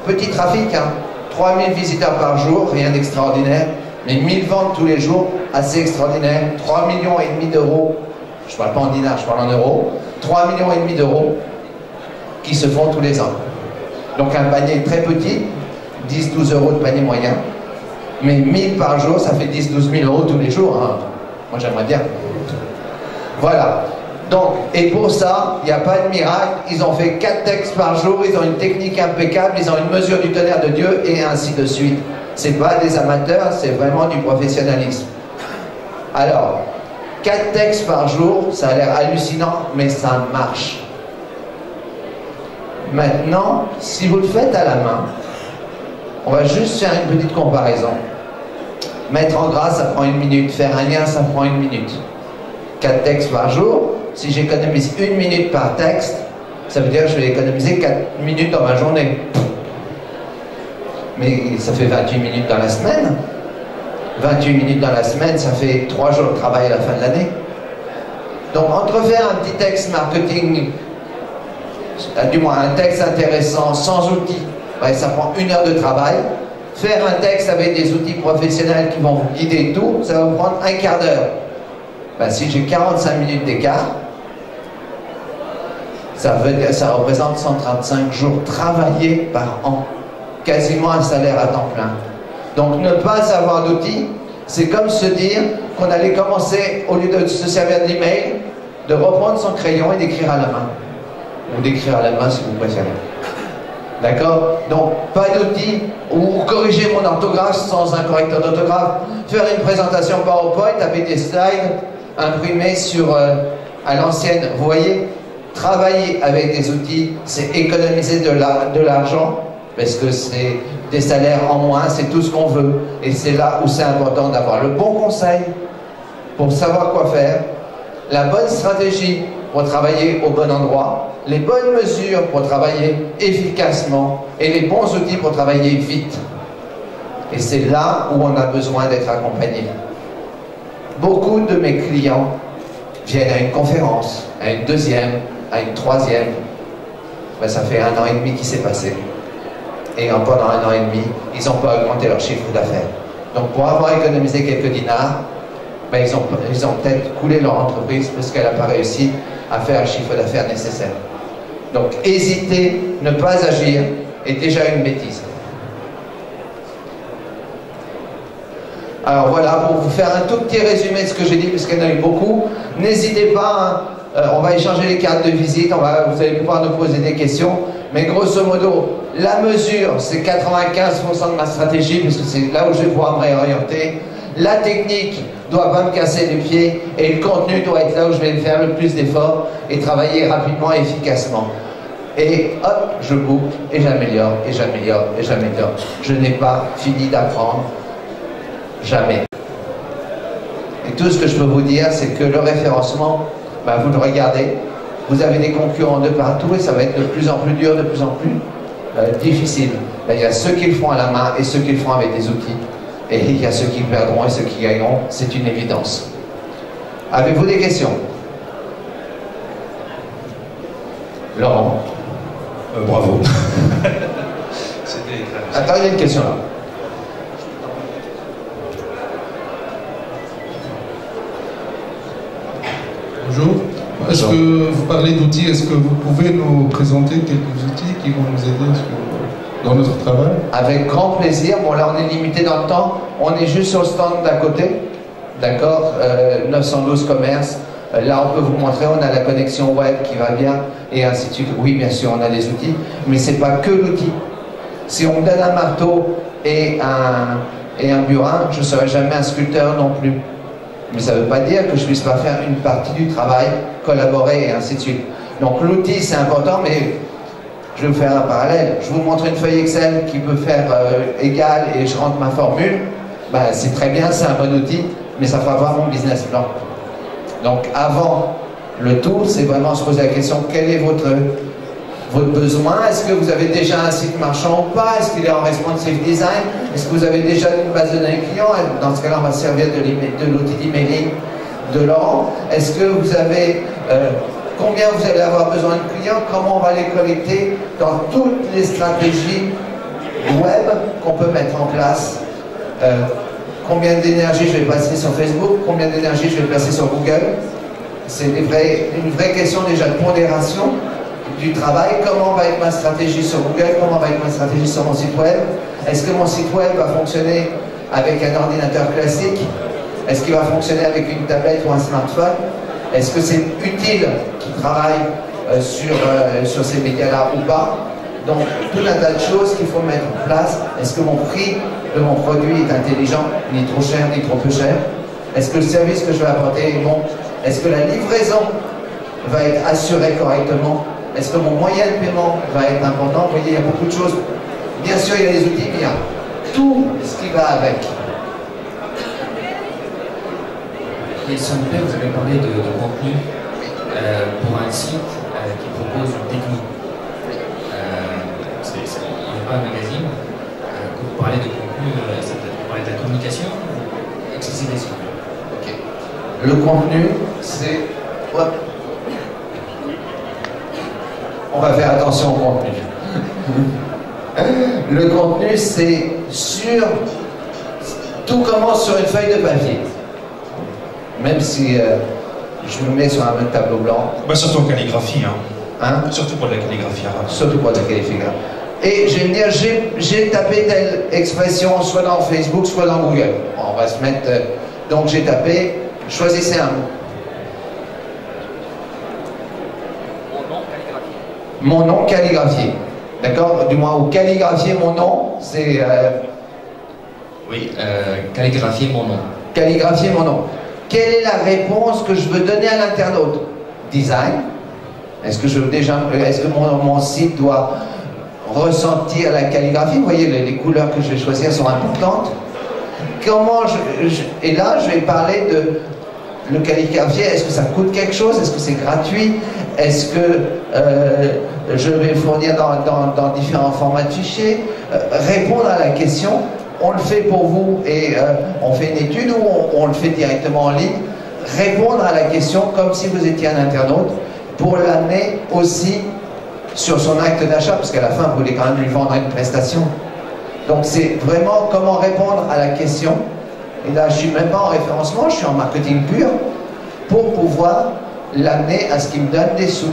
Petit trafic, hein, 3000 visiteurs par jour, rien d'extraordinaire, mais 1000 ventes tous les jours, assez extraordinaire. 3,5 millions d'euros, je ne parle pas en dinars, je parle en euros, 3,5 millions d'euros qui se font tous les ans. Donc un panier très petit, 10-12 euros de panier moyen, mais 1000 par jour, ça fait 10-12 000 euros tous les jours. Hein. Moi j'aimerais bien. Voilà. Donc, et pour ça, il n'y a pas de miracle, ils ont fait 4 textes par jour, ils ont une technique impeccable, ils ont une mesure du tonnerre de Dieu, et ainsi de suite. C'est pas des amateurs, c'est vraiment du professionnalisme. Alors, 4 textes par jour, ça a l'air hallucinant, mais ça marche. Maintenant, si vous le faites à la main, on va juste faire une petite comparaison. Mettre en gras, ça prend 1 minute. Faire un lien, ça prend 1 minute. 4 textes par jour. Si j'économise 1 minute par texte, ça veut dire que je vais économiser 4 minutes dans ma journée. Mais ça fait 28 minutes dans la semaine. 28 minutes dans la semaine, ça fait 3 jours de travail à la fin de l'année. Donc, entre faire un petit texte marketing, du moins un texte intéressant, sans outils, ouais, ça prend 1 heure de travail. Faire un texte avec des outils professionnels qui vont vous guider tout, ça va vous prendre 1/4 d'heure. Ben, si j'ai 45 minutes d'écart, ça représente 135 jours travaillés par an. Quasiment un salaire à temps plein. Donc ne pas avoir d'outils, c'est comme se dire qu'on allait commencer, au lieu de se servir de l'email, de reprendre son crayon et d'écrire à la main. Ou d'écrire à la main si vous préférez. D'accord? Donc, pas d'outils, ou corriger mon orthographe sans un correcteur d'orthographe, faire une présentation PowerPoint avec des slides imprimés sur, à l'ancienne. Vous voyez, travailler avec des outils, c'est économiser de l'argent, parce que c'est des salaires en moins, c'est tout ce qu'on veut. Et c'est là où c'est important d'avoir le bon conseil pour savoir quoi faire, la bonne stratégie pour travailler au bon endroit, les bonnes mesures pour travailler efficacement et les bons outils pour travailler vite. Et c'est là où on a besoin d'être accompagné. Beaucoup de mes clients viennent à une conférence, à une deuxième, à une troisième. Ben, ça fait 1 an et demi qui s'est passé. Et pendant 1 an et demi, ils n'ont pas augmenté leur chiffre d'affaires. Donc pour avoir économisé quelques dinars, ben, ils ont peut-être coulé leur entreprise parce qu'elle n'a pas réussi à faire le chiffre d'affaires nécessaire. Donc hésiter, ne pas agir est déjà une bêtise. Alors voilà, pour vous faire un tout petit résumé de ce que j'ai dit, parce qu'il y en a eu beaucoup, n'hésitez pas, hein, on va échanger les cartes de visite, vous allez pouvoir nous poser des questions, mais grosso modo, la mesure, c'est 95% de ma stratégie, puisque c'est là où je vais pouvoir me réorienter. La technique doit pas me casser les pieds, et le contenu doit être là où je vais faire le plus d'efforts et travailler rapidement et efficacement. Et hop, je boucle, et j'améliore, et j'améliore, et j'améliore. Je n'ai pas fini d'apprendre. Jamais. Et tout ce que je peux vous dire, c'est que le référencement, ben, vous le regardez, vous avez des concurrents de partout et ça va être de plus en plus dur, de plus en plus difficile. Ben, il y a ceux qui le font à la main et ceux qui le font avec des outils. Et il y a ceux qui perdront et ceux qui gagneront, c'est une évidence. Avez-vous des questions? Laurent? Bravo. Attends, il y a une question là. Bonjour. Est-ce que vous parlez d'outils? Est-ce que vous pouvez nous présenter quelques outils qui vont nous aider dans notre travail? Avec grand plaisir. Bon, là, on est limité dans le temps. On est juste sur le stand d'à côté. D'accord, 912 commerces. Là, on peut vous montrer, on a la connexion web qui va bien, et ainsi de suite. Oui, bien sûr, on a des outils, mais ce n'est pas que l'outil. Si on me donne un marteau et un burin, je ne serai jamais un sculpteur non plus. Mais ça ne veut pas dire que je ne puisse pas faire une partie du travail, collaborer et ainsi de suite. Donc l'outil c'est important, mais je vais vous faire un parallèle. Je vous montre une feuille Excel qui peut faire égal et je rentre ma formule. Ben, c'est très bien, c'est un bon outil, mais ça fera voir mon business plan. Donc avant le tour, c'est vraiment se poser la question, quel est votre besoin? Est-ce que vous avez déjà un site marchand ou pas? Est-ce qu'il est en responsive design? Est-ce que vous avez déjà une base de données clients? Dans ce cas-là, on va se servir de l'outil d'emailing de Laurent. Est-ce que vous avez... combien vous allez avoir besoin de clients? Comment on va les collecter dans toutes les stratégies web qu'on peut mettre en place? Combien d'énergie je vais passer sur Facebook? Combien d'énergie je vais passer sur Google? C'est une vraie question déjà de pondération du travail. Comment va être ma stratégie sur Google? Comment va être ma stratégie sur mon site web? Est-ce que mon site web va fonctionner avec un ordinateur classique? Est-ce qu'il va fonctionner avec une tablette ou un smartphone? Est-ce que c'est utile qu'il travaille sur ces médias-là ou pas? Donc, tout un tas de choses qu'il faut mettre en place. Est-ce que mon prix de mon produit est intelligent, ni trop cher, ni trop peu cher? Est-ce que le service que je vais apporter est bon? Est-ce que la livraison va être assurée correctement? Est-ce que mon moyen de paiement va être important? Vous voyez, il y a beaucoup de choses. Bien sûr, il y a les outils, mais il y a tout ce qui va avec. Et sur le père, vous avez parlé de contenu pour un site qui propose une technique. Il n'y a pas un magazine. Quand vous parlez de contenu, vous parlez de la communication. Excusez-moi, s'il vous plaît. Okay. Le contenu, c'est... Hop. On va faire attention au contenu. Le contenu, c'est sur... Tout commence sur une feuille de papier. Même si je me mets sur un même tableau blanc. Bah, surtout en calligraphie. Hein? Surtout pour de la calligraphie arabe. Surtout pour de la calligraphie arabe. Et je vais me dire, j'ai tapé telle expression, soit dans Facebook, soit dans Google. Bon, on va se mettre... donc j'ai tapé, choisissez un mot. Mon nom calligraphié. D'accord? Du moins, ou calligraphier mon nom, c'est... Oui, calligraphier mon nom. Calligraphier mon nom. Quelle est la réponse que je veux donner à l'internaute? Design. Est-ce que mon site doit ressentir la calligraphie? Vous voyez, les couleurs que je vais choisir sont importantes. Comment et là, je vais parler de le calligraphier. Est-ce que ça coûte quelque chose? Est-ce que c'est gratuit? Est-ce que je vais fournir dans différents formats de fichiers? Répondre à la question. On le fait pour vous et on fait une étude ou on le fait directement en ligne. Répondre à la question comme si vous étiez un internaute pour l'amener aussi sur son acte d'achat, parce qu'à la fin, vous voulez quand même lui vendre une prestation. Donc c'est vraiment comment répondre à la question. Et là, je ne suis même pas en référencement, je suis en marketing pur pour pouvoir l'amener à ce qu'il me donne des sous.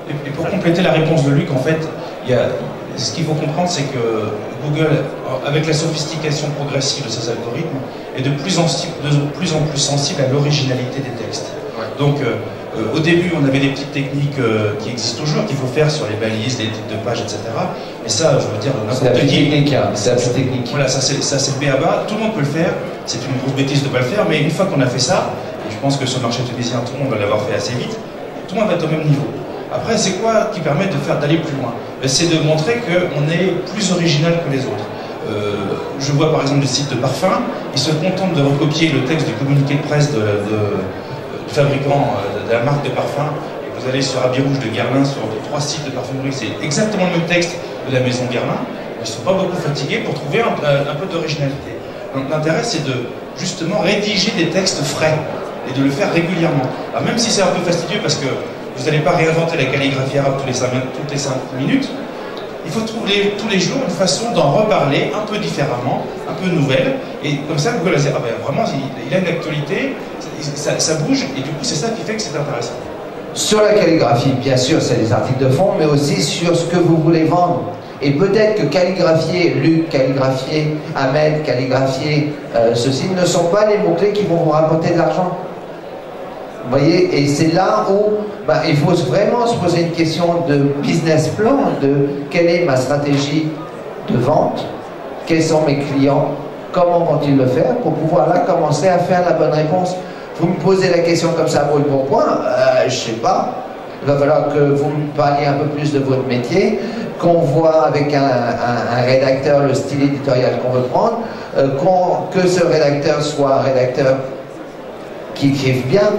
Et pour compléter la réponse de Luc, en fait, il y a ce qu'il faut comprendre, c'est que Google, avec la sophistication progressive de ses algorithmes, est de plus en plus sensible à l'originalité des textes. Ouais. Donc, au début, on avait des petites techniques qui existent toujours, qu'il faut faire sur les balises, les titres de page, etc. Et ça, je veux dire, n'importe qui. C'est la plus technique. Voilà, ça c'est le B.A.-ba. Tout le monde peut le faire. C'est une grosse bêtise de ne pas le faire, mais une fois qu'on a fait ça, et je pense que sur le marché tunisien, tout le monde va l'avoir fait assez vite, tout le monde va être au même niveau. Après, c'est quoi qui permet d'aller plus loin? C'est de montrer qu'on est plus original que les autres. Je vois par exemple des sites de parfums, ils se contentent de recopier le texte du communiqué de presse du fabricant de la marque de parfum. Et vous allez sur Habit Rouge de Guerlain, sur 3 sites de parfumerie, c'est exactement le même texte de la maison Guerlain. Ils ne sont pas beaucoup fatigués pour trouver un peu d'originalité. Donc l'intérêt, c'est de justement rédiger des textes frais et de le faire régulièrement. Alors même si c'est un peu fastidieux parce que vous n'allez pas réinventer la calligraphie arabe toutes les 5 minutes, il faut trouver tous les jours une façon d'en reparler un peu différemment, un peu nouvelle, et comme ça Google va dire, ah ben vraiment il a une actualité, ça bouge, et du coup c'est ça qui fait que c'est intéressant. Sur la calligraphie, bien sûr, c'est des articles de fond, mais aussi sur ce que vous voulez vendre. Et peut-être que calligraphier Luc, calligraphier Ahmed, calligraphier ceci ne sont pas les mots-clés qui vont vous rapporter de l'argent. Vous voyez, et c'est là où il faut vraiment se poser une question de business plan, de quelle est ma stratégie de vente, quels sont mes clients, comment vont-ils le faire, pour pouvoir là commencer à faire la bonne réponse. Vous me posez la question comme ça, brûle pour point, je ne sais pas. Il va falloir que vous me parliez un peu plus de votre métier, qu'on voit avec un rédacteur le style éditorial qu'on veut prendre, que ce rédacteur soit un rédacteur qui écrive bien,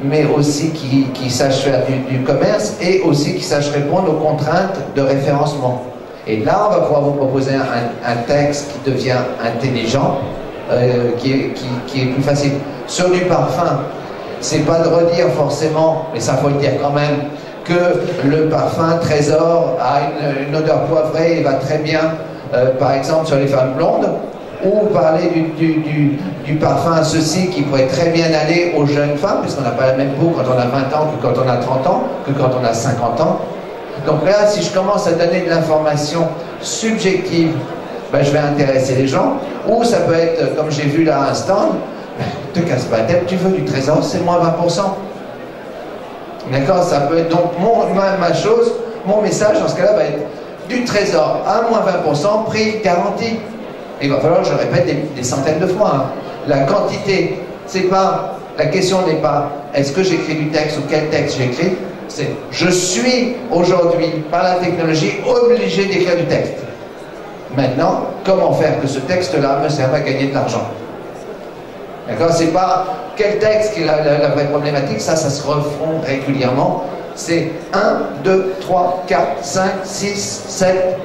mais aussi qui sache faire du commerce et aussi qui sache répondre aux contraintes de référencement. Et là, on va pouvoir vous proposer un texte qui devient intelligent, qui est plus facile. Sur du parfum, c'est pas de redire forcément, mais ça faut le dire quand même, que le parfum Trésor a une odeur poivrée et va très bien, par exemple, sur les femmes blondes, ou parler du parfum ceci qui pourrait très bien aller aux jeunes femmes, puisqu'on n'a pas la même peau quand on a 20 ans que quand on a 30 ans, que quand on a 50 ans. Donc là, si je commence à donner de l'information subjective, je vais intéresser les gens, ou ça peut être, comme j'ai vu là un stand, te casse pas la tête, tu veux du Trésor, c'est moins 20%. D'accord, ça peut être donc ma chose, mon message dans ce cas-là va être du Trésor à moins 20%, prix garanti. Il va falloir que je le répète des centaines de fois. Hein. La quantité, c'est pas, la question n'est pas est-ce que j'écris du texte ou quel texte j'écris, c'est je suis aujourd'hui, par la technologie, obligé d'écrire du texte. Maintenant, comment faire que ce texte-là me serve à gagner de l'argent? D'accord? C'est pas quel texte qui est la vraie problématique, ça se refond régulièrement. C'est 1, 2, 3, 4, 5, 6, 7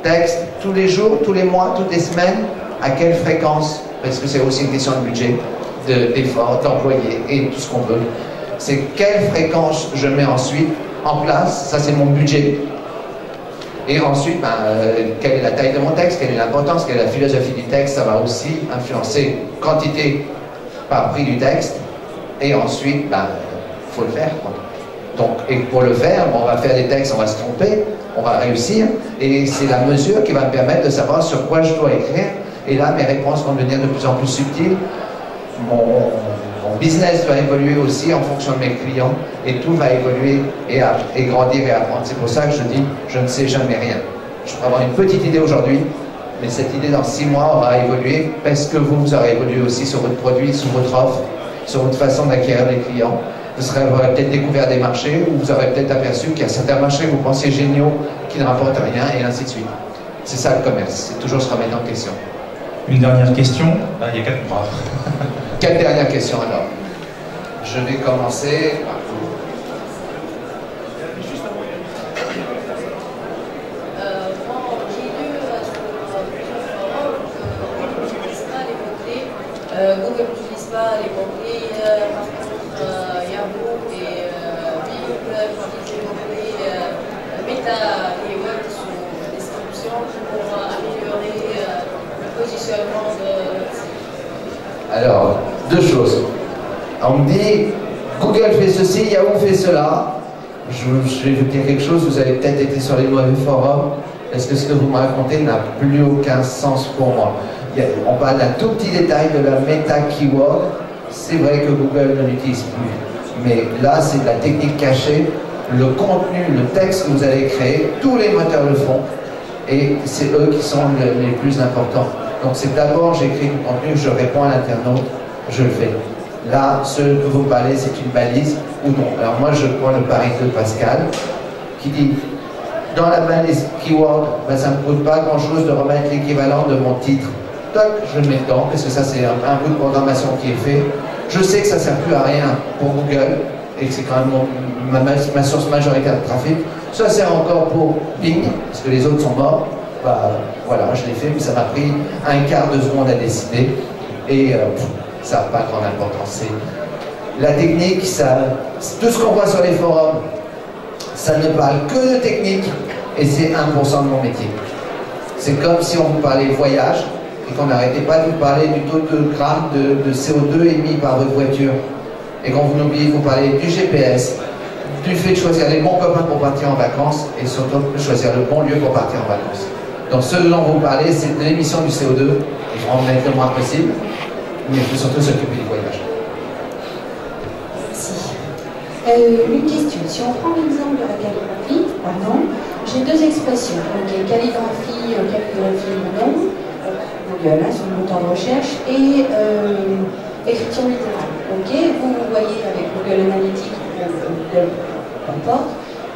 textes, tous les jours, tous les mois, toutes les semaines, à quelle fréquence? Parce que c'est aussi une question de budget, d'effort, d'employés et tout ce qu'on veut. C'est quelle fréquence je mets ensuite en place, ça c'est mon budget. Et ensuite, quelle est la taille de mon texte, quelle est l'importance, quelle est la philosophie du texte, ça va aussi influencer quantité par prix du texte. Et ensuite, faut le faire, quoi. Donc, et pour le faire, on va faire des textes, on va se tromper, on va réussir, et c'est la mesure qui va me permettre de savoir sur quoi je dois écrire. Et là, mes réponses vont devenir de plus en plus subtiles. Mon business va évoluer aussi en fonction de mes clients, et tout va évoluer et grandir et apprendre. C'est pour ça que je dis, je ne sais jamais rien. Je peux avoir une petite idée aujourd'hui, mais cette idée dans 6 mois aura évolué parce que vous aurez évolué aussi sur votre produit, sur votre offre, sur votre façon d'acquérir des clients. Vous aurez peut-être découvert des marchés, ou vous aurez peut-être aperçu qu'il y a certains marchés que vous pensiez géniaux qui ne rapportent rien, et ainsi de suite. C'est ça le commerce, c'est toujours se remettre en question. Une dernière question. Il y a 4 mois. 4 dernières questions alors. Je vais commencer par vous. J'ai lu sur plusieurs forums que Google n'utilise pas les mots-clés. Google n'utilise pas les mots-clés. Par contre, Yahoo et Bing utilisent les mots-clés Meta et Web sous description pour améliorer le positionnement de... Alors, 2 choses. On me dit, Google fait ceci, Yahoo fait cela. Je vais vous dire quelque chose, vous avez peut-être été sur les mauvais forums. parce que ce que vous me racontez n'a plus aucun sens pour moi. On parle d'un tout petit détail de la méta-keyword. C'est vrai que Google ne l'utilise plus. Mais là, c'est de la technique cachée. Le contenu, le texte que vous allez créer, tous les moteurs le font. Et c'est eux qui sont les plus importants. Donc c'est d'abord, j'écris du contenu, je réponds à l'internaute, je le fais. Là, ce que vous parlez, c'est une balise ou non. Alors moi, je prends le pari de Pascal, qui dit, dans la balise keyword, ben, ça ne me coûte pas grand-chose de remettre l'équivalent de mon titre. Toc, je le mets dedans, parce que ça, c'est un bout de programmation qui est fait. Je sais que ça ne sert plus à rien pour Google, et que c'est quand même ma source majoritaire de trafic. Ça sert encore pour Bing, parce que les autres sont morts. Bah, voilà, je l'ai fait, mais ça m'a pris un quart de seconde à décider. Et ça n'a pas grande importance. La technique, tout ce qu'on voit sur les forums, ça ne parle que de technique, et c'est 1% de mon métier. C'est comme si on vous parlait voyage, et qu'on n'arrêtait pas de vous parler du taux de grammes de CO2 émis par votre voiture. Et qu'on vous oublie de vous parler du GPS, du fait de choisir les bons copains pour partir en vacances, et surtout de choisir le bon lieu pour partir en vacances. Donc ce dont vous parlez, c'est de l'émission du CO2, et je vais en mettre le moins possible, mais il faut surtout s'occuper du voyage. Merci. Une question. Si on prend l'exemple de la calligraphie, pardon, j'ai deux expressions. Okay, calligraphie non, Google, sur le moteur de recherche, et écriture littérale. Okay, vous voyez avec Google Analytics, Google, peu importe,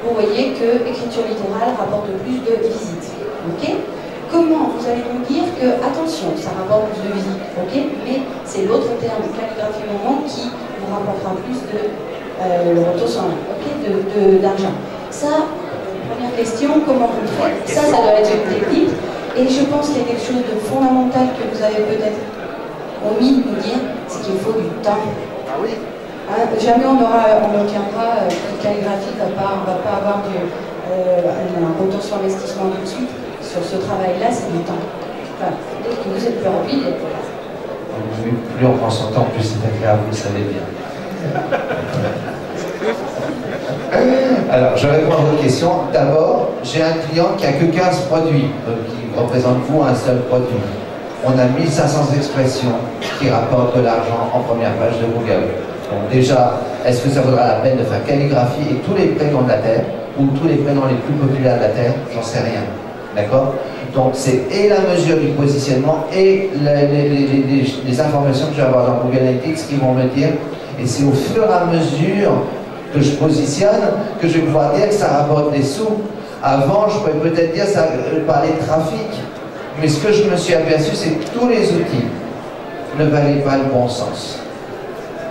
vous voyez que écriture littérale rapporte plus de visites. Okay. Comment vous allez nous dire que, attention, ça rapporte plus de visites, okay, mais c'est l'autre terme, calligraphie moment, qui vous rapportera plus de retour sur d'argent. Ça, première question, comment vous le faites? Ça doit être une technique. Et je pense qu'il y a quelque chose de fondamental que vous avez peut-être omis de nous dire, c'est qu'il faut du temps. Ah oui. Jamais on n'obtiendra une calligraphie, on va pas avoir un retour sur investissement tout de suite. Sur ce travail-là, c'est du temps. Voilà. Dès que vous êtes plus rapide, voilà. Plus on prend son temps, plus c'est agréable, vous le savez bien. Alors, je réponds à votre question. D'abord, j'ai un client qui a que 15 produits, qui représente vous un seul produit. On a 1500 expressions qui rapportent de l'argent en première page de Google. Donc déjà, est-ce que ça vaudra la peine de faire calligraphie et tous les prénoms de la Terre, ou tous les prénoms les plus populaires de la Terre? J'en sais rien. D'accord? Donc c'est et la mesure du positionnement et les informations que je vais avoir dans Google Analytics qui vont me dire, et c'est au fur et à mesure que je positionne que je vais pouvoir dire que ça rapporte des sous. Avant, je pourrais peut-être dire ça parlait de trafic, mais ce que je me suis aperçu, c'est que tous les outils ne valaient pas le bon sens.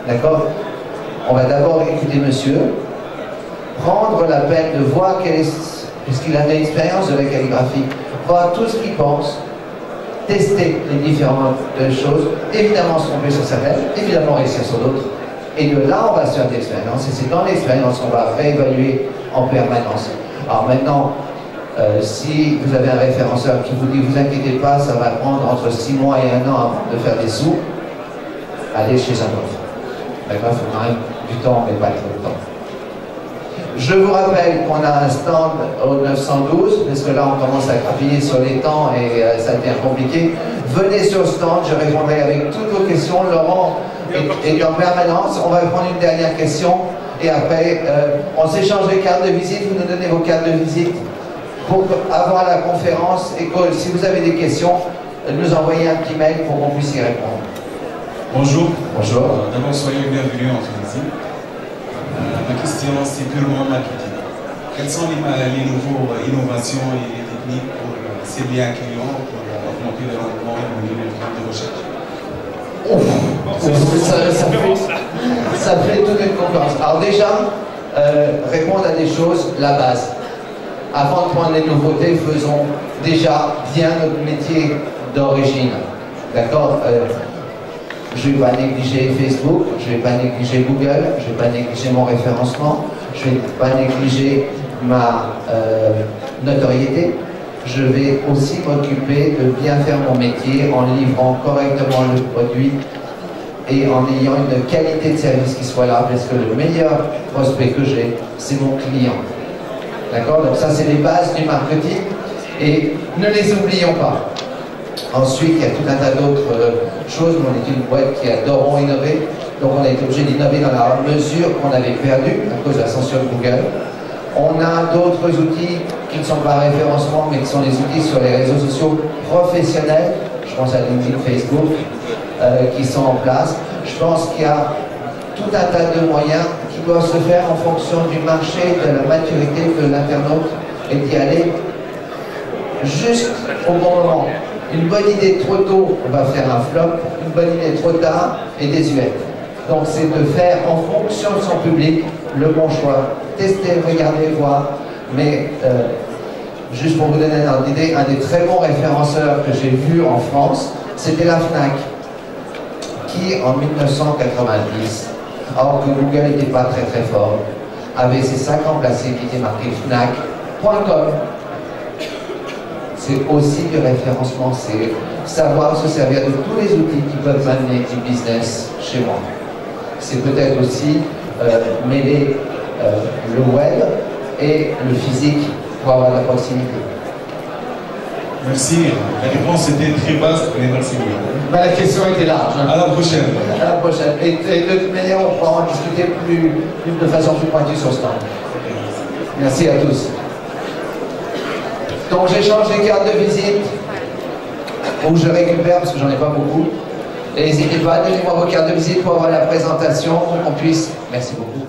D'accord? On va d'abord écouter monsieur, prendre la peine de voir puisqu'il a de l'expérience de la calligraphie, voir tout ce qu'il pense, tester les différentes choses, évidemment se tromper sur certaines, évidemment réussir sur d'autres. Et de là, on va se faire de l'expérience, et c'est dans l'expérience qu'on va réévaluer en permanence. Alors maintenant, si vous avez un référenceur qui vous dit, vous inquiétez pas, ça va prendre entre 6 mois et 1 an avant de faire des sous, allez chez un autre. D'accord, il faut quand même du temps, mais pas trop de temps. Je vous rappelle qu'on a un stand au 912, parce que là on commence à grappiller sur les temps et ça devient compliqué. Venez sur le stand, je répondrai avec toutes vos questions. Laurent est en permanence. On va prendre une dernière question et après on s'échange les cartes de visite. Vous nous donnez vos cartes de visite pour avoir la conférence et que si vous avez des questions, nous envoyez un petit mail pour qu'on puisse y répondre. Bonjour. Bonjour. D'abord, soyez bienvenus en Tunisie. Ma question, c'est purement marketing. Quelles sont les nouvelles innovations et les techniques pour cibler un client, pour augmenter le rendement et diminuer le temps de recherche? Ça fait toute une conférence. Alors déjà, répondre à des choses, la base. Avant de prendre les nouveautés, faisons déjà bien notre métier d'origine. D'accord? Je ne vais pas négliger Facebook, je ne vais pas négliger Google, je ne vais pas négliger mon référencement, je ne vais pas négliger ma notoriété. Je vais aussi m'occuper de bien faire mon métier en livrant correctement le produit et en ayant une qualité de service qui soit là, parce que le meilleur prospect que j'ai, c'est mon client. D'accord? Donc ça, c'est les bases du marketing. Et ne les oublions pas. Ensuite, il y a tout un tas d'autres choses. On est une boîte qui adorons innover. Donc on a été obligé d'innover dans la mesure qu'on avait perdu à cause de l'ascension de Google. On a d'autres outils qui ne sont pas référencement, mais qui sont des outils sur les réseaux sociaux professionnels. Je pense à LinkedIn, Facebook, qui sont en place. Je pense qu'il y a tout un tas de moyens qui doivent se faire en fonction du marché, de la maturité de l'internaute et d'y aller juste au bon moment. Une bonne idée trop tôt va faire un flop, une bonne idée trop tard est désuète. Donc c'est de faire en fonction de son public le bon choix. Tester, regarder, voir. Mais juste pour vous donner un ordre d'idée, un des très bons référenceurs que j'ai vu en France, c'était la FNAC, qui en 1990, alors que Google n'était pas très très fort, avait ses 5 emplacés qui étaient marqués FNAC.com. C'est aussi du référencement, c'est savoir se servir de tous les outils qui peuvent m'amener du business chez moi. C'est peut-être aussi mêler le web et le physique pour avoir de la proximité. Merci. La réponse était très vaste, mais merci beaucoup. La question était large. Hein. À la prochaine. À la prochaine. Et de toute manière, on pourra en discuter de façon plus pointue sur ce temps. Merci à tous. Donc j'échange les cartes de visite, ou je récupère parce que j'en ai pas beaucoup. Et n'hésitez pas, donnez-moi vos cartes de visite pour avoir la présentation, pour qu'on puisse. Merci beaucoup.